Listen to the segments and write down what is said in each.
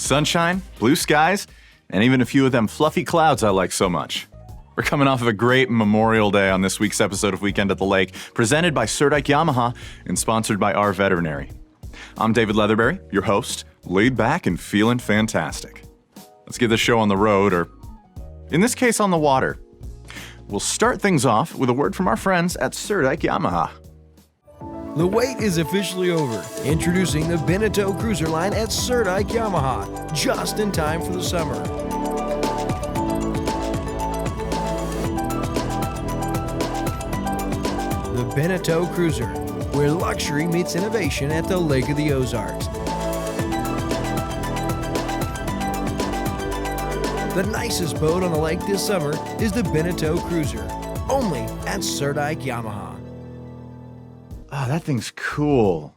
sunshine, blue skies, and even a few of them fluffy clouds I like so much. We're coming off of a great Memorial Day on this week's episode of Weekend at the Lake, presented by Surdyke Yamaha and sponsored by Our Veterinary. I'm David Leatherberry, your host, laid back and feeling fantastic. Let's get this show on the road, or in this case on the water. We'll start things off with a word from our friends at Surdyke Yamaha. The wait is officially over. Introducing the Beneteau Cruiser line at Surdyke Yamaha, just in time for the summer. The Beneteau Cruiser, where luxury meets innovation at the Lake of the Ozarks. The nicest boat on the lake this summer is the Beneteau Cruiser, only at Surdyke Yamaha. Oh, that thing's cool.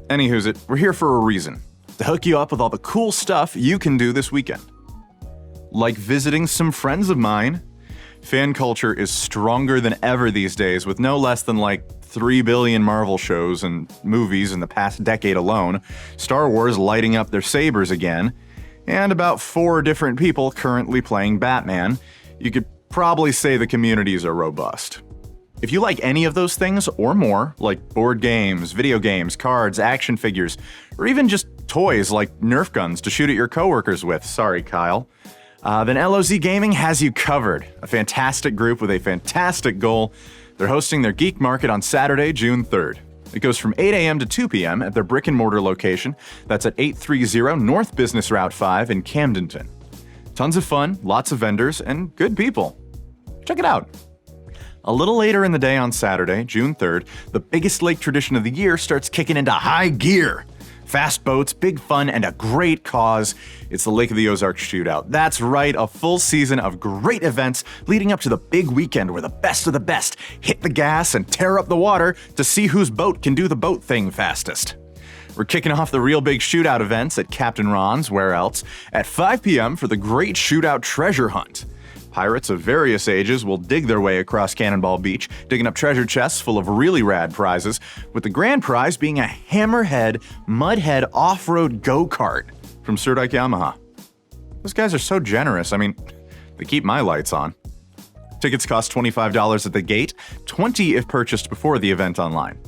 Anywho's we're here for a reason. To hook you up with all the cool stuff you can do this weekend. Like visiting some friends of mine. Fan culture is stronger than ever these days, with no less than 3 billion Marvel shows and movies in the past decade alone, Star Wars lighting up their sabers again, and about 4 different people currently playing Batman. You could probably say the communities are robust. If you like any of those things or more, like board games, video games, cards, action figures, or even just toys like Nerf guns to shoot at your coworkers with, sorry Kyle, then LOZ Gaming has you covered. A fantastic group with a fantastic goal. They're hosting their Geek Market on Saturday, June 3rd. It goes from 8 a.m. to 2 p.m. at their brick and mortar location. That's at 830 North Business Route 5 in Camdenton. Tons of fun, lots of vendors, and good people. Check it out. A little later in the day on Saturday, June 3rd, the biggest lake tradition of the year starts kicking into high gear. Fast boats, big fun, and a great cause. It's the Lake of the Ozarks Shootout. That's right, a full season of great events leading up to the big weekend where the best of the best hit the gas and tear up the water to see whose boat can do the boat thing fastest. We're kicking off the real big shootout events at Captain Ron's, where else, at 5 p.m. for the Great Shootout Treasure Hunt. Pirates of various ages will dig their way across Cannonball Beach, digging up treasure chests full of really rad prizes, with the grand prize being a Hammerhead Mudhead off-road go-kart from Surdyke Yamaha. Those guys are so generous. I mean, they keep my lights on. Tickets cost $25 at the gate, $20 if purchased before the event online.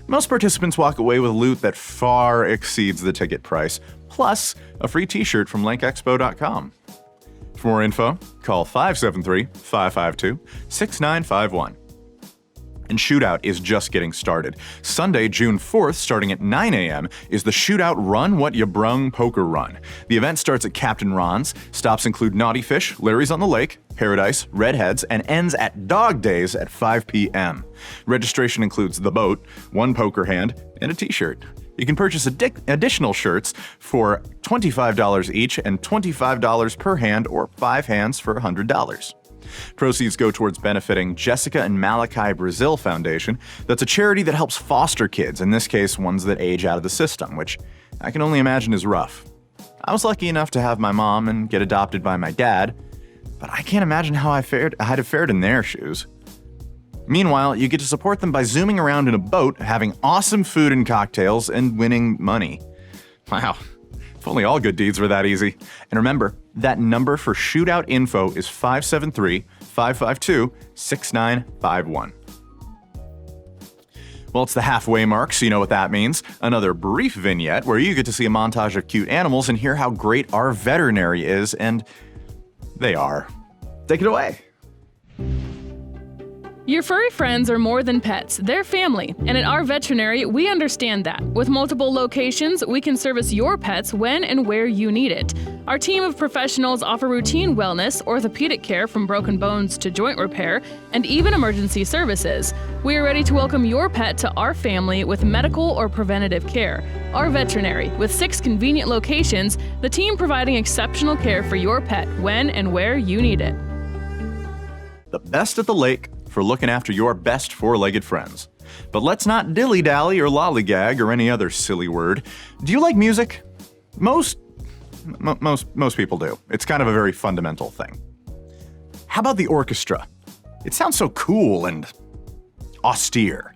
Most participants walk away with loot that far exceeds the ticket price, plus a free t-shirt from lakeexpo.com. For more info, call 573-552-6951. And Shootout is just getting started. Sunday, June 4th, starting at 9 a.m., is the Shootout Run What Ya Brung Poker Run. The event starts at Captain Ron's. Stops include Naughty Fish, Larry's on the Lake, Paradise, Redheads, and ends at Dog Days at 5 p.m. Registration includes the boat, 1 poker hand, and a t-shirt. You can purchase additional shirts for $25 each and $25 per hand, or 5 hands for $100. Proceeds go towards benefiting Jessica and Malachi Brazil Foundation. That's a charity that helps foster kids, in this case ones that age out of the system, which I can only imagine is rough. I was lucky enough to have my mom and get adopted by my dad, but I can't imagine how I'd have fared in their shoes. Meanwhile, you get to support them by zooming around in a boat, having awesome food and cocktails, and winning money. Wow, if only all good deeds were that easy. And remember, that number for shootout info is 573-552-6951. Well, it's the halfway mark, so you know what that means. Another brief vignette where you get to see a montage of cute animals and hear how great our veterinary is, and they are. Take it away. Your furry friends are more than pets, they're family, and at Our Veterinary, we understand that. With multiple locations, we can service your pets when and where you need it. Our team of professionals offer routine wellness, orthopedic care from broken bones to joint repair, and even emergency services. We are ready to welcome your pet to our family with medical or preventative care. Our Veterinary, with 6 convenient locations, the team providing exceptional care for your pet when and where you need it. The best at the lake for looking after your best 4-legged friends. But let's not dilly-dally or lollygag or any other silly word. Do you like music? Most people do. It's kind of a very fundamental thing. How about the orchestra? It sounds so cool and austere.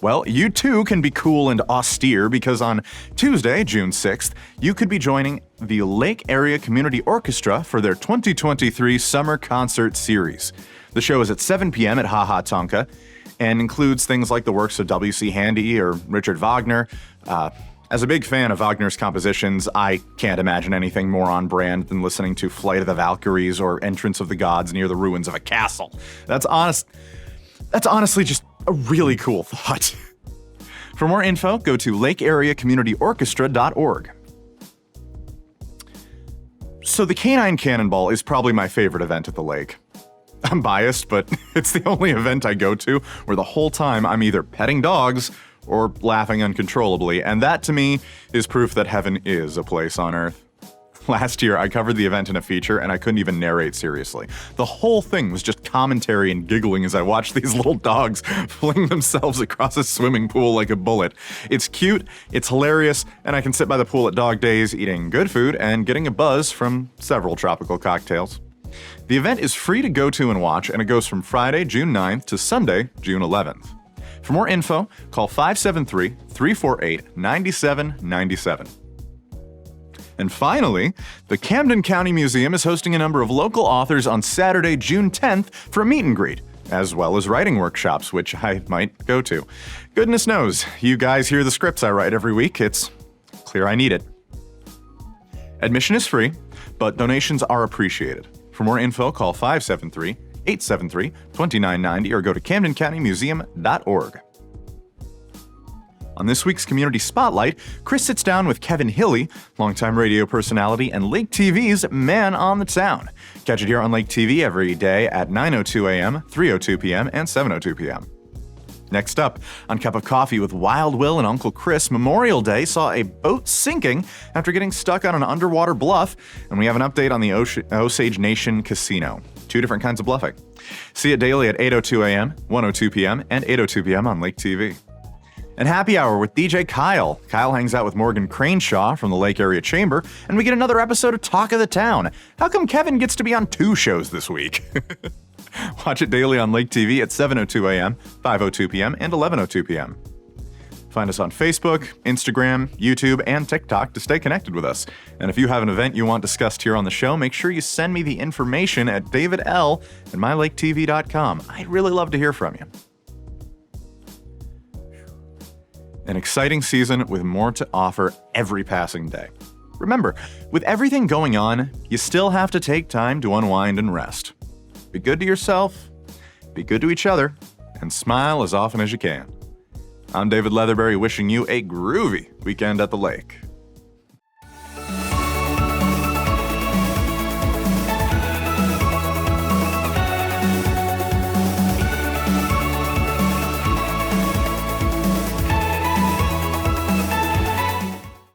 Well, you too can be cool and austere because on Tuesday, June 6th, you could be joining the Lake Area Community Orchestra for their 2023 Summer Concert Series. The show is at 7 p.m. at Ha Ha Tonka and includes things like the works of W.C. Handy or Richard Wagner. As a big fan of Wagner's compositions, I can't imagine anything more on brand than listening to Flight of the Valkyries or Entrance of the Gods near the ruins of a castle. That's honestly just a really cool thought. For more info, go to lakeareacommunityorchestra.org. So the Canine Cannonball is probably my favorite event at the lake. I'm biased, but it's the only event I go to where the whole time I'm either petting dogs or laughing uncontrollably, and that to me is proof that heaven is a place on earth. Last year, I covered the event in a feature, and I couldn't even narrate seriously. The whole thing was just commentary and giggling as I watched these little dogs fling themselves across a swimming pool like a bullet. It's cute, it's hilarious, and I can sit by the pool at dog days eating good food and getting a buzz from several tropical cocktails. The event is free to go to and watch, and it goes from Friday, June 9th to Sunday, June 11th. For more info, call 573-348-9797. And finally, the Camden County Museum is hosting a number of local authors on Saturday, June 10th for a meet and greet, as well as writing workshops, which I might go to. Goodness knows, you guys hear the scripts I write every week. It's clear I need it. Admission is free, but donations are appreciated. For more info, call 573-873-2990 or go to CamdenCountyMuseum.org. On this week's Community Spotlight, Chris sits down with Kevin Hilly, longtime radio personality and Lake TV's Man on the Town. Catch it here on Lake TV every day at 9:02 a.m., 3:02 p.m., and 7:02 p.m. Next up, on Cup of Coffee with Wild Will and Uncle Chris, Memorial Day saw a boat sinking after getting stuck on an underwater bluff, and we have an update on the Osage Nation Casino. Two different kinds of bluffing. See it daily at 8:02 a.m., 1:02 p.m., and 8:02 p.m. on Lake TV. And Happy Hour with DJ Kyle. Kyle hangs out with Morgan Craneshaw from the Lake Area Chamber, and we get another episode of Talk of the Town. How come Kevin gets to be on 2 shows this week? Watch it daily on Lake TV at 7:02 a.m., 5:02 p.m., and 11:02 p.m. Find us on Facebook, Instagram, YouTube, and TikTok to stay connected with us. And if you have an event you want discussed here on the show, make sure you send me the information at davidl@mylaketv.com. I'd really love to hear from you. An exciting season with more to offer every passing day. Remember, with everything going on, you still have to take time to unwind and rest. Be good to yourself, be good to each other, and smile as often as you can. I'm David Leatherberry wishing you a groovy weekend at the lake.